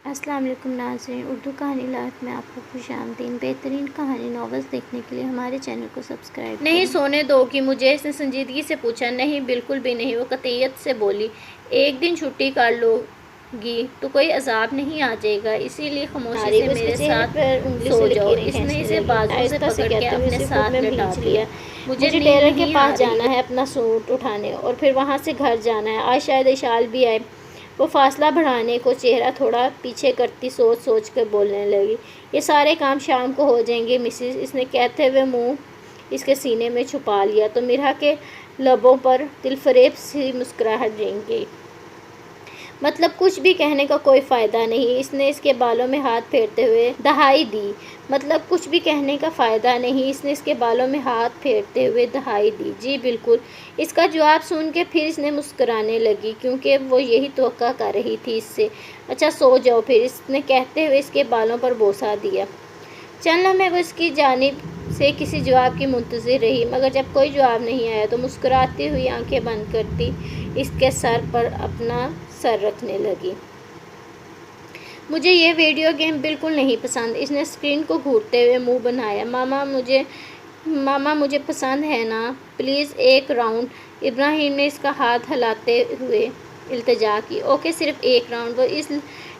السلام علیکم ناظرین، اردو کہانی لائف میں آپ کو خوش آمدید۔ بہترین کہانی ناولز دیکھنے کے لیے ہمارے چینل کو سبسکرائب کریں۔ نہیں سونے دو گی مجھے؟ اس نے سنجیدگی سے پوچھا۔ نہیں بالکل بھی نہیں، وہ قطعیت سے بولی۔ ایک دن چھٹی کر لو گی تو کوئی عذاب نہیں آ جائے گا، اسی لیے خاموشی سے میرے ساتھ سو جاؤ۔ اس نے اسے بازو سے پکڑ کے اپنے ساتھ لٹا دیا۔ مجھے ٹیلر کے پاس جانا ہے اپنا سوٹ اٹھانے، اور پھر وہاں سے گھر جانا ہے، آج شاید اشال بھی آئے۔ وہ فاصلہ بڑھانے کو چہرہ تھوڑا پیچھے کرتی سوچ سوچ کر بولنے لگی۔ یہ سارے کام شام کو ہو جائیں گے مسز، اس نے کہتے ہوئے منہ اس کے سینے میں چھپا لیا تو میرا کے لبوں پر دلفریب سی مسکراہٹ رنگ گئی۔ مطلب کچھ بھی کہنے کا کوئی فائدہ نہیں، اس نے اس کے بالوں میں ہاتھ پھیرتے ہوئے دہائی دی۔ مطلب کچھ بھی کہنے کا فائدہ نہیں، اس نے اس کے بالوں میں ہاتھ پھیرتے ہوئے دہائی دی۔ جی بالکل۔ اس کا جواب سن کے پھر اس نے مسکرانے لگی، کیونکہ وہ یہی توقع کر رہی تھی اس سے۔ اچھا سو جاؤ پھر، اس نے کہتے ہوئے اس کے بالوں پر بوسہ دیا۔ چند لمحے وہ اس کی جانب سے کسی جواب کی منتظر رہی، مگر جب کوئی جواب نہیں آیا تو مسکراتی ہوئی آنکھیں بند کرتی اس کے سر پر اپنا سر رکھنے لگی۔ مجھے یہ ویڈیو گیم بالکل نہیں پسند، اس نے اسکرین کو گھورتے ہوئے منہ بنایا۔ ماما مجھے پسند ہے نا، پلیز ایک راؤنڈ۔ ابراہیم نے اس کا ہاتھ ہلاتے ہوئے التجا کی۔ اوکے صرف ایک راؤنڈ۔ وہ اس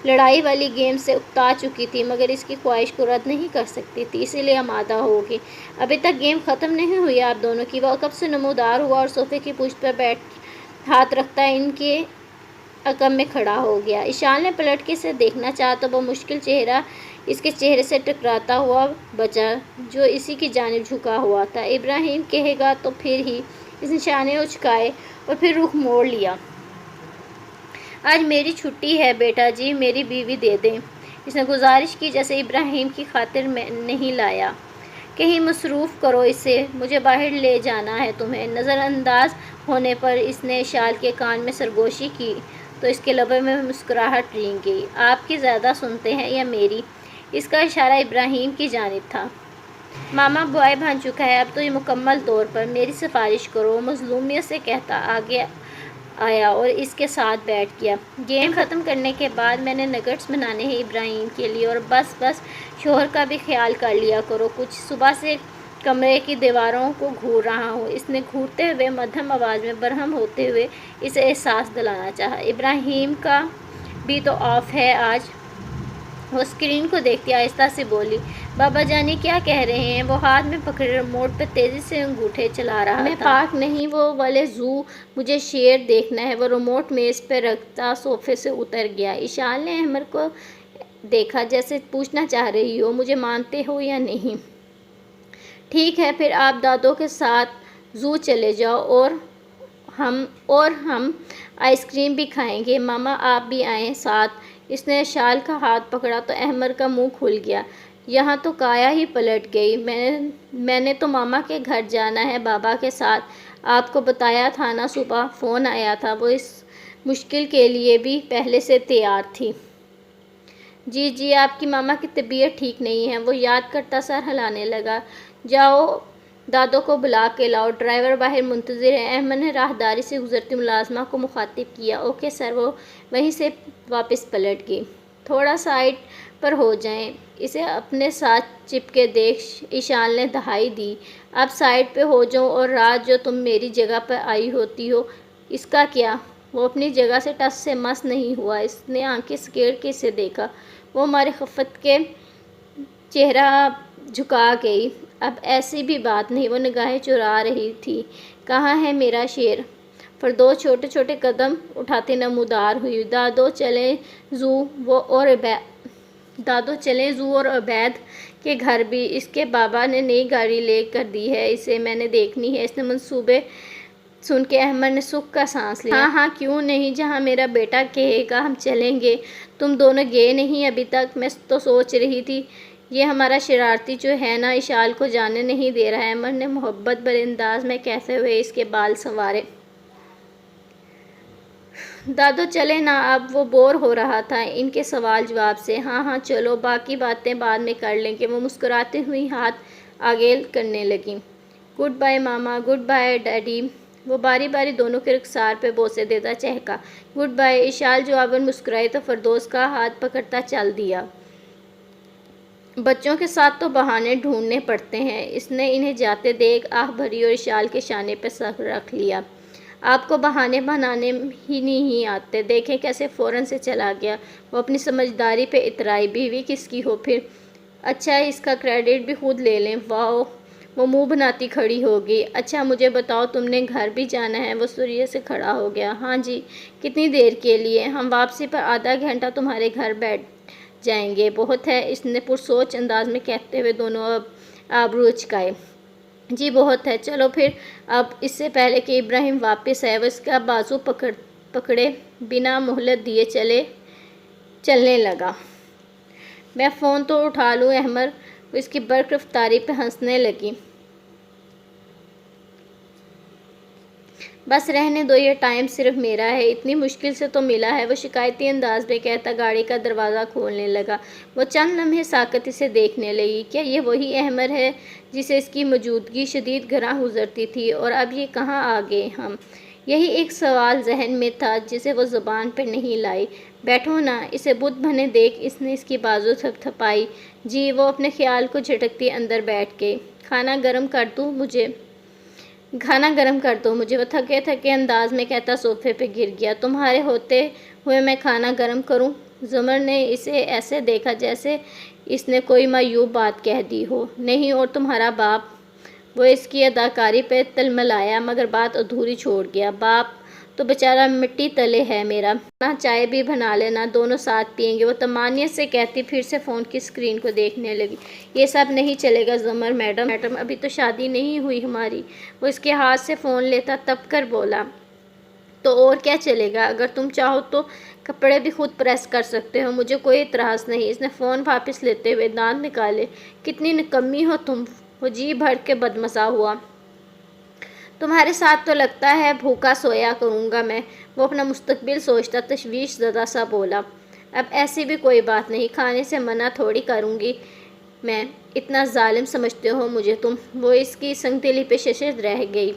لڑائی والی گیم سے اکتا چکی تھی، مگر اس کی خواہش کو رد نہیں کر سکتی تھی، اسی لیے آمادہ ہو گئی۔ ابھی تک گیم ختم نہیں ہوئی آپ دونوں کی۔ وہ عقب سے نمودار ہوا اور صوفے کی پشت پر ہاتھ رکھتا ان کے عقب میں کھڑا ہو گیا۔ اشال نے پلٹ کے اسے دیکھنا چاہا تو وہ مشکل چہرہ اس کے چہرے سے ٹکراتا ہوا بچا جو اسی کی جانب جھکا ہوا تھا۔ ابراہیم کہے گا تو پھر ہی۔ اس نے شانے اچکائے اور پھر رخ موڑ لیا۔ آج میری چھٹی ہے بیٹا جی، میری بیوی دے دیں، اس نے گزارش کی جیسے ابراہیم کی خاطر میں نہیں لایا۔ کہیں مصروف کرو اسے، مجھے باہر لے جانا ہے تمہیں۔ نظر انداز ہونے پر اس نے اشال کے کان میں سرگوشی کی تو اس کے لبوں میں مسکراہٹ رنگ گئی۔ آپ کی زیادہ سنتے ہیں یا میری؟ اس کا اشارہ ابراہیم کی جانب تھا۔ ماما بوائے بن چکا ہے اب تو یہ مکمل طور پر۔ میری سفارش کرو، وہ مظلومیت سے کہتا آگے آیا اور اس کے ساتھ بیٹھ گیا۔ گیم ختم کرنے کے بعد میں نے نگٹس بنانے ہیں ابراہیم کے لیے، اور بس شوہر کا بھی خیال کر لیا کرو کچھ۔ صبح سے کمرے کی دیواروں کو گھور رہا ہوں، اس نے گھورتے ہوئے مدھم آواز میں برہم ہوتے ہوئے اسے احساس دلانا چاہا۔ ابراہیم کا بھی تو آف ہے آج۔ وہ اسکرین کو دیکھتی آہستہ سے بولی۔ بابا جانی کیا کہہ رہے ہیں؟ وہ ہاتھ میں پکڑے ریموٹ پہ تیزی سے انگوٹھے چلا رہا تھا۔ میں پاک نہیں وہ والے زو، مجھے شیر دیکھنا ہے۔ وہ ریموٹ میز پہ رکھتا صوفے سے اتر گیا۔ اشال نے احمر کو دیکھا جیسے پوچھنا چاہ رہی ہو مجھے مانتے ہو یا نہیں؟ ٹھیک ہے پھر آپ دادو کے ساتھ زو چلے جاؤ اور ہم آئس کریم بھی کھائیں گے۔ ماما آپ بھی آئیں ساتھ۔ اس نے اشال کا ہاتھ پکڑا تو احمر کا منہ کھل گیا۔ یہاں تو کایا ہی پلٹ گئی۔ میں نے تو ماما کے گھر جانا ہے بابا کے ساتھ، آپ کو بتایا تھا نا، صبح فون آیا تھا۔ وہ اس مشکل کے لیے بھی پہلے سے تیار تھی۔ جی آپ کی ماما کی طبیعت ٹھیک نہیں ہے، وہ یاد کرتا سر ہلانے لگا۔ جاؤ دادو کو بلا کے لاؤ، ڈرائیور باہر منتظر ہے۔ احمد نے راہداری سے گزرتی ملازمہ کو مخاطب کیا۔ Okay sir. وہ وہیں سے واپس پلٹ گئی۔ تھوڑا سائڈ پر ہو جائیں، اسے اپنے ساتھ چپکے دیکھ اشال نے دہائی دی۔ اب سائڈ پہ ہو جاؤ، اور رات جو تم میری جگہ پر آئی ہوتی ہو اس کا کیا؟ وہ اپنی جگہ سے ٹس سے مس نہیں ہوا۔ اس نے آنکھیں سکیڑ کے اسے دیکھا۔ وہ ہمارے خفت کے چہرہ جھکا گئی۔ اب ایسی بھی بات نہیں، وہ نگاہیں چرا رہی تھی۔ کہاں ہے میرا شیر؟ فردوس چھوٹے چھوٹے قدم اٹھاتی نمودار ہوئی۔ دادو چلیں زو اور عبید کے گھر بھی، اس کے بابا نے نئی گاڑی لے کر دی ہے اسے، میں نے دیکھنی ہے۔ اس نے منصوبے سن کے احمد نے سکھ کا سانس لیا۔ ہاں کیوں نہیں، جہاں میرا بیٹا کہے گا ہم چلیں گے۔ تم دونوں گئے نہیں ابھی تک؟ میں تو سوچ رہی تھی یہ ہمارا شرارتی جو ہے نا اشال کو جانے نہیں دے رہا ہے، احمد نے محبت بھرے انداز میں کہتے ہوئے اس کے بال سنوارے۔ دادو چلیں نا اب، وہ بور ہو رہا تھا ان کے سوال جواب سے۔ ہاں چلو، باقی باتیں بعد میں کر لیں گے۔ وہ مسکراتی ہوئی ہاتھ آگے کرنے لگی۔ گڈ بائے ماما، گڈ بائے ڈیڈی۔ وہ باری باری دونوں کے رخسار پہ بوسے دیتا چہکا۔ Good bye. اشال جواباً مسکرائی تو فردوس کا ہاتھ پکڑتا چل دیا۔ بچوں کے ساتھ تو بہانے ڈھونڈنے پڑتے ہیں۔ اس نے انہیں جاتے دیکھ آہ بھری اور اشال کے شانے پہ سر رکھ لیا۔ آپ کو بہانے بنانے ہی نہیں آتے، دیکھیں کیسے فوراً سے چلا گیا۔ وہ اپنی سمجھداری پہ اترائی، بیوی کس کی ہو پھر؟ اچھا اس کا کریڈٹ بھی خود لے لیں۔ واؤ، وہ منہ بناتی کھڑی ہو گئی۔ اچھا مجھے بتاؤ تم نے گھر بھی جانا ہے؟ وہ سوریہ سے کھڑا ہو گیا۔ ہاں جی۔ کتنی دیر کے لیے؟ ہم واپسی پر آدھا گھنٹہ تمہارے گھر بیٹھ جائیں گے۔ بہت ہے، اس نے پرسوچ انداز میں کہتے ہوئے دونوں آبرو اچکائے۔ جی بہت ہے، چلو پھر۔ اب اس سے پہلے کہ ابراہیم واپس آئے وہ اس کا بازو پکڑے بنا مہلت دیے چلنے لگا۔ میں فون تو اٹھا لوں احمر؟ وہ اس کی برق رفتاری پہ ہنسنے لگی۔ بس رہنے دو، یہ ٹائم صرف میرا ہے، اتنی مشکل سے تو ملا ہے، وہ شکایتی انداز میں کہتا گاڑی کا دروازہ کھولنے لگا۔ وہ چند لمحے ساکت اسے دیکھنے لگی۔ کیا یہ وہی احمر ہے جسے اس کی موجودگی شدید گراں گزرتی تھی؟ اور اب یہ کہاں آ گئے ہم؟ یہی ایک سوال ذہن میں تھا جسے وہ زبان پر نہیں لائی۔ بیٹھو نا، اسے بت بنے دیکھ اس نے اس کی بازو تھپتھپائی۔ جی، وہ اپنے خیال کو جھٹکتی اندر بیٹھ گئی۔ کھانا گرم کر دوں مجھے؟ وہ تھکے تھکے انداز میں کہتا صوفے پہ گر گیا۔ تمہارے ہوتے ہوئے میں کھانا گرم کروں؟ زمر نے اسے ایسے دیکھا جیسے اس نے کوئی معیوب بات کہہ دی ہو۔ نہیں، اور تمہارا باپ؟ وہ اس کی اداکاری پہ تلملایا مگر بات ادھوری چھوڑ گیا۔ باپ تو بیچارہ مٹی تلے ہے میرا۔ چائے بھی بنا لینا، دونوں ساتھ پئیں گے، وہ طمانیت سے کہتی پھر سے فون کی اسکرین کو دیکھنے لگی۔ یہ سب نہیں چلے گا زمر میڈم، ابھی تو شادی نہیں ہوئی ہماری۔ وہ اس کے ہاتھ سے فون لیتا تپ کر بولا۔ تو اور کیا چلے گا؟ اگر تم چاہو تو کپڑے بھی خود پریس کر سکتے ہو، مجھے کوئی اعتراض نہیں۔ اس نے فون واپس لیتے ہوئے دانت نکالے۔ کتنی نکمی ہو تم! وہ جی بھر کے بدمزہ ہوا۔ تمہارے ساتھ تو لگتا ہے بھوکا سویا کروں گا میں۔ وہ اپنا مستقبل سوچتا تشویش زدہ سا بولا۔ اب ایسی بھی کوئی بات نہیں، کھانے سے منع تھوڑی کروں گی میں، اتنا ظالم سمجھتے ہو مجھے تم؟ وہ اس کی سنگ دلی پہ ششد رہ گئی۔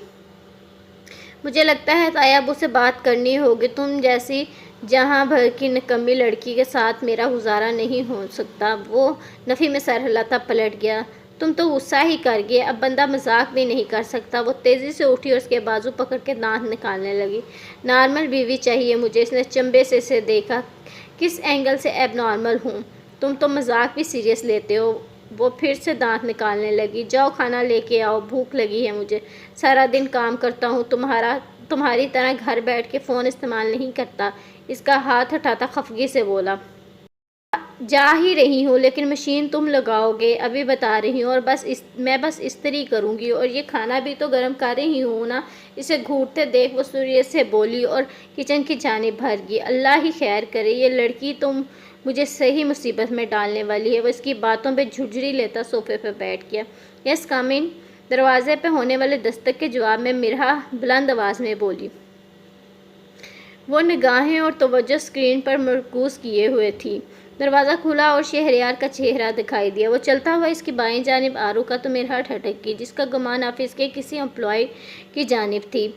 مجھے لگتا ہے طیب سے بات کرنی ہوگی، تم جیسی جہاں بھر کی نکمی لڑکی کے ساتھ میرا گزارا نہیں ہو سکتا۔ وہ نفی میں سر ہلاتا پلٹ گیا۔ تم تو غصہ ہی کر گئے، اب بندہ مذاق بھی نہیں کر سکتا۔ وہ تیزی سے اٹھی اور اس کے بازو پکڑ کے دانت نکالنے لگی۔ نارمل بیوی چاہیے مجھے۔ اس نے چنبے سے اسے دیکھا۔ کس اینگل سے اب نارمل ہوں؟ تم تو مذاق بھی سیریس لیتے ہو۔ وہ پھر سے دانت نکالنے لگی۔ جاؤ کھانا لے کے آؤ، بھوک لگی ہے مجھے، سارا دن کام کرتا ہوں، تمہاری طرح گھر بیٹھ کے فون استعمال نہیں کرتا۔ اس کا ہاتھ ہٹاتا خفگی سے بولا۔ جا ہی رہی ہوں، لیکن مشین تم لگاؤ گے، ابھی بتا رہی ہوں، اور میں بس استری کروں گی، اور یہ کھانا بھی تو گرم کر رہی ہوں نا۔ اسے گھوٹتے دیکھ وہ سوریہ سے بولی اور کچن کی جانب بھر گئی۔ اللہ ہی خیر کرے، یہ لڑکی تو مجھے صحیح مصیبت میں ڈالنے والی ہے۔ وہ اس کی باتوں پہ جھرجھری لیتا صوفے پہ بیٹھ گیا۔ یس کم ان۔ دروازے پہ ہونے والے دستک کے جواب میں مرحا بلند آواز میں بولی۔ وہ نگاہیں اور توجہ اسکرین پر مرکوز کیے ہوئے تھی۔ دروازہ کھلا اور شہریار کا چہرہ دکھائی دیا۔ وہ چلتا ہوا اس کی بائیں جانب آ رکا تو مرحا ٹھٹک گئی، جس کا گمان آفس کے کسی امپلائی کی جانب تھی۔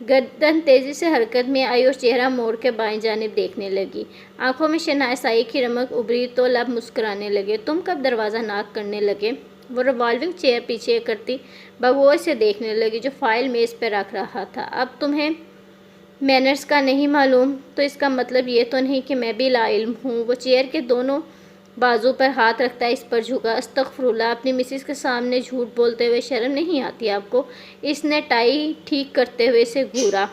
گردن تیزی سے حرکت میں آئی اور چہرہ موڑ کے بائیں جانب دیکھنے لگی۔ آنکھوں میں شناسائی کی رمق ابھری تو لب مسکرانے لگے۔ تم کب دروازہ ناک کرنے لگے؟ وہ ریوالونگ چیئر پیچھے کرتی بغور سے دیکھنے لگی جو فائل میز پہ رکھ رہا تھا۔ اب تمہیں مینرز کا نہیں معلوم تو اس کا مطلب یہ تو نہیں کہ میں بھی لا علم ہوں۔ وہ چیئر کے دونوں بازو پر ہاتھ رکھتا اس پر جھکا۔ استغفراللہ، اپنی مسز کے سامنے جھوٹ بولتے ہوئے شرم نہیں آتی آپ کو؟ اس نے ٹائی ٹھیک کرتے ہوئے اسے گھورا۔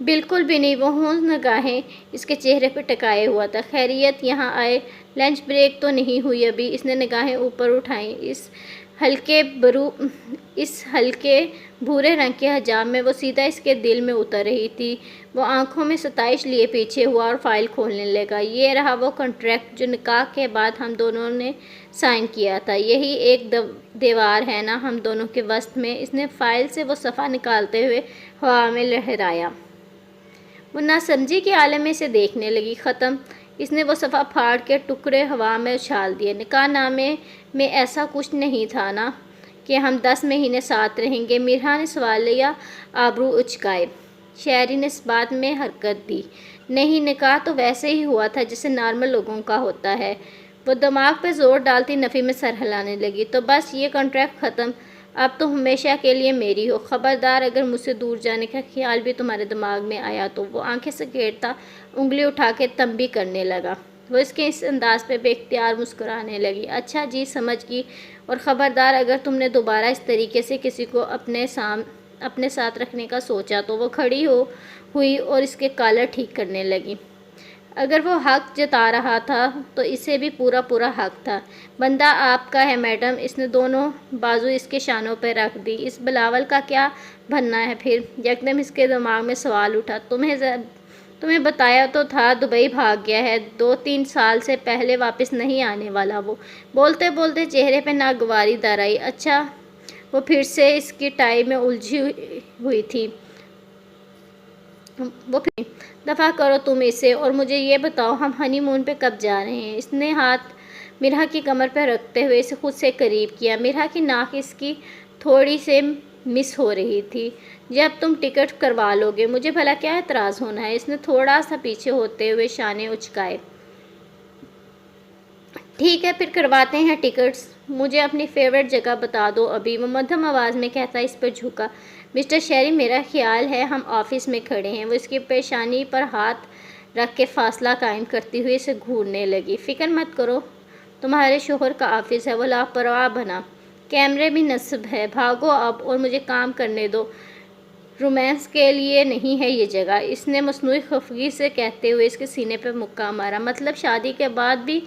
بالکل بھی نہیں۔ وہ ہونس نگاہیں اس کے چہرے پہ ٹکائے ہوا تھا۔ خیریت، یہاں آئے؟ لنچ بریک تو نہیں ہوئی ابھی؟ اس نے نگاہیں اوپر اٹھائیں۔ اس ہلکے بھورے رنگ کے حجاب میں وہ سیدھا اس کے دل میں اتر رہی تھی۔ وہ آنکھوں میں ستائش لیے پیچھے ہوا اور فائل کھولنے لگا۔ یہ رہا وہ کنٹریکٹ جو نکاح کے بعد ہم دونوں نے سائن کیا تھا۔ یہی ایک دیوار ہے نا ہم دونوں کے وسط میں؟ اس نے فائل سے وہ صفحہ نکالتے ہوئے ہوا میں لہرایا۔ وہ ناسمجھی کے عالم میں اسے دیکھنے لگی۔ ختم؟ اس نے وہ صفحہ پھاڑ کے ٹکڑے ہوا میں اچھال دیے۔ نکاح نامے میں ایسا کچھ نہیں تھا نا؟ کہ ہم 10 مہینے ساتھ رہیں گے؟ میرا نے سوالیہ آبرو اچکائے۔ شہری نے اس بات میں حرکت دی۔ نہیں، نکاح تو ویسے ہی ہوا تھا جیسے نارمل لوگوں کا ہوتا ہے۔ وہ دماغ پہ زور ڈالتی نفی میں سر ہلانے لگی۔ تو بس یہ کانٹریکٹ ختم، اب تو ہمیشہ کے لیے میری ہو۔ خبردار اگر مجھ سے دور جانے کا خیال بھی تمہارے دماغ میں آیا تو۔ وہ آنکھیں سکیڑتا انگلی اٹھا کے تنبیہ کرنے لگا۔ وہ اس کے اس انداز پہ بے اختیار مسکرانے لگی۔ اچھا جی، سمجھ گئی، اور خبردار اگر تم نے دوبارہ اس طریقے سے کسی کو اپنے ساتھ رکھنے کا سوچا تو۔ وہ کھڑی ہوئی اور اس کے کالر ٹھیک کرنے لگی۔ اگر وہ حق جتا رہا تھا تو اسے بھی پورا حق تھا۔ بندہ آپ کا ہے میڈم۔ اس نے دونوں بازو اس کے شانوں پہ رکھ دی۔ اس بلاول کا کیا بننا ہے پھر؟ یکدم اس کے دماغ میں سوال اٹھا۔ تمہیں بتایا تو تھا دبئی بھاگ گیا ہے، 2-3 سال سے پہلے واپس نہیں آنے والا وہ۔ بولتے بولتے چہرے پہ ناگواری در آئی۔ اچھا، وہ پھر سے اس کی ٹائی میں الجھی ہوئی تھی۔ وہ پھر دفع کرو تم اسے، اور مجھے یہ بتاؤ ہم ہنی مون پہ کب جا رہے ہیں؟ اس نے ہاتھ مرحا کی کمر پہ رکھتے ہوئے اسے خود سے قریب کیا۔ مرحا کی ناک اس کی تھوڑی سے مس ہو رہی تھی۔ جب تم ٹکٹ کروا لو گے مجھے بھلا کیا اعتراض ہونا ہے؟ اس نے تھوڑا سا پیچھے ہوتے ہوئے شانے اچکائے۔ ٹھیک ہے پھر کرواتے ہیں ٹکٹس، مجھے اپنی فیورٹ جگہ بتا دو ابھی۔ وہ مدھم آواز میں کہتا اس پر جھکا۔ مسٹر شیری، میرا خیال ہے ہم آفس میں کھڑے ہیں۔ وہ اس کی پیشانی پر ہاتھ رکھ کے فاصلہ قائم کرتی ہوئی اسے گھورنے لگی۔ فکر مت کرو، تمہارے شوہر کا آفس ہے۔ وہ لاپرواہ بنا۔ کیمرے بھی نصب ہے، بھاگو اب اور مجھے کام کرنے دو۔ رومانس کے لیے نہیں ہے یہ جگہ، اس نے مصنوعی خفگی سے کہتے ہوئے اس کے سینے پہ مکہ مارا۔ مطلب شادی کے بعد بھی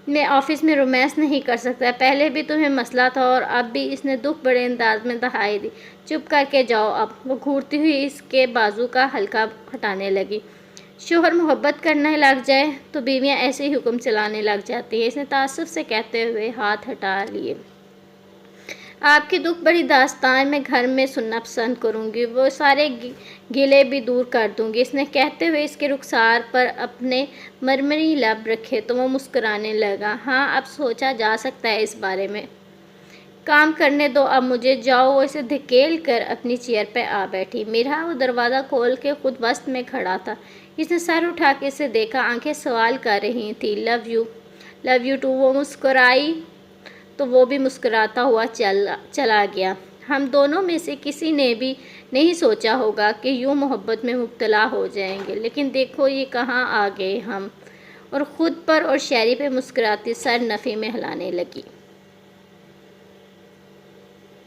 میں آفس میں رومانس نہیں کر سکتا؟ پہلے بھی تمہیں مسئلہ تھا اور اب بھی؟ اس نے دکھ بڑے انداز میں دہائی دی۔ چپ کر کے جاؤ اب۔ وہ گھورتی ہوئی اس کے بازو کا حلقہ ہٹانے لگی۔ شوہر محبت کرنے لگ جائے تو بیویاں ایسے ہی حکم چلانے لگ جاتی ہیں، اس نے تعصب سے کہتے ہوئے ہاتھ ہٹا لیے۔ آپ کی دکھ بڑی داستان میں گھر میں سننا پسند کروں گی، وہ سارے گلے بھی دور کر دوں گی۔ اس نے کہتے ہوئے اس کے رخسار پر اپنے مرمری لب رکھے تو وہ مسکرانے لگا۔ ہاں، اب سوچا جا سکتا ہے اس بارے میں۔ کام کرنے دو اب مجھے، جاؤ۔ وہ اسے دھکیل کر اپنی چیئر پہ آ بیٹھی۔ مرحا وہ دروازہ کھول کے خود وسط میں کھڑا تھا۔ اس نے سر اٹھا کے اسے دیکھا، آنکھیں سوال کر رہی تھیں۔ Love you too. وہ مسکرائی تو وہ بھی مسکراتا ہوا چلا گیا۔ ہم دونوں میں سے کسی نے بھی نہیں سوچا ہوگا کہ یوں محبت میں مبتلا ہو جائیں گے، لیکن دیکھو یہ کہاں آ گئے ہم۔ اور خود پر اور شیری پہ مسکراتی سر نفی میں ہلانے لگی۔